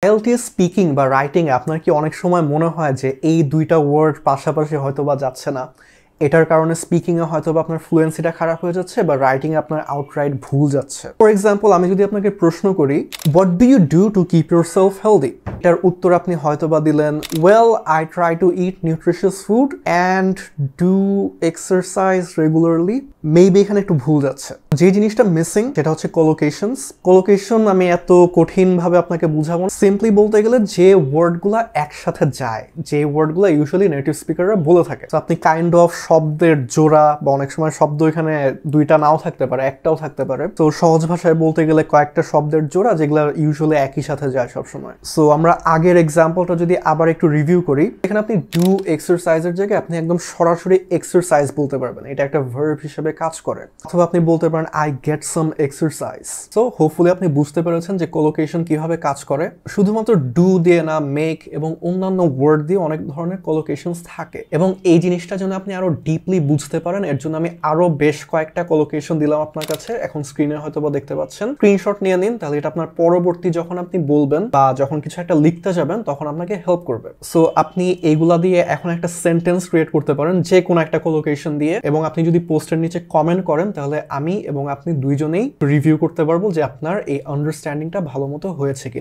IELTS speaking বা writing এ আপনার কি অনেক সময় মনে হয় যে এই দুইটা ওয়ার্ড পাশাপাশি হয়তো বা যাচ্ছে না, এটার কারণে স্পিকিং এ হয়তো বা আপনার ফ্লুয়েন্সিটা খারাপ হয়ে যাচ্ছে বা রাইটিং এ আপনার আউটরাইট ভুল যাচ্ছে? ফর এক্সাম্পল, আমি যদি আপনাকে প্রশ্ন করি what do you do to keep yourself healthy, এটার উত্তর আপনি হয়তো বা দিলেন well I try to eat nutritious food and do exercise regularly. Maybe এখানে একটু ভুল যাচ্ছে। যে জিনিসটা মিসিং সেটা হচ্ছে কোলোকেশনস। কোলোকেশন আমি এত কঠিন ভাবে আপনাকে বুঝাবো না। সিম্পলি বলতে গেলে যে ওয়ার্ডগুলা একসাথে যায়, যে ওয়ার্ডগুলা ইউজুয়ালি নেটিভ স্পিকাররা বলে থাকে, তো আপনি কাইন্ড অফ শব্দের জোড়া বা অনেক সময় শব্দ এখানে দুইটা নাও থাকতে পারে, একটাও থাকতে পারে। তো সহজ ভাষায় বলতে গেলে কয়েকটা শব্দের জোড়া যেগুলো ইউজুয়ালি একই সাথে যায় সবসময়। সো আমরা আগের এক্সাম্পলটা যদি আবার একটু রিভিউ করি, এখানে আপনি ডু এক্সারসাইজের জায়গায় আপনি একদম সরাসরি এক্সারসাইজ বলতে পারবেন, এটা একটা ভার্ব হিসেবে কাজ করে। অথবা আপনি বলতে পারেন I get some exercise. So hopefully আপনি বুঝতে পেরেছেন যে কোলোকেশন কিভাবে কাজ করে। শুধুমাত্র ডু দিয়ে না, মেক এবং অন্যান্য ওয়ার্ড দিয়ে অনেক ধরনের কোলোকেশনস থাকে, এবং এই জিনিসটা যেন আপনি আরো ডিপলি বুঝতে পারেন এর জন্য আমি আরো বেশ কয়েকটা কোলোকেশন দিলাম আপনার কাছে। এখন স্ক্রিনে হয়তো বা দেখতে পাচ্ছেন, স্ক্রিনশট নিয়ে নিন, তাহলে এটা আপনার পরবর্তী যখন আপনি বলবেন বা যখন কিছু একটা লিখতে যাবেন তখন আপনাকে হেল্প করবে। সো আপনি এইগুলা দিয়ে এখন একটা সেন্টেন্স ক্রিয়েট করতে পারেন যে কোনো একটা কোলোকেশন দিয়ে, এবং আপনি যদি পোস্টের নিচে কমেন্ট করেন তাহলে আমি এবং আপনি দুইজনেই রিভিউ করতে পারবো যে আপনার এই আন্ডারস্ট্যান্ডিংটা ভালো মতো হয়েছে কিনা।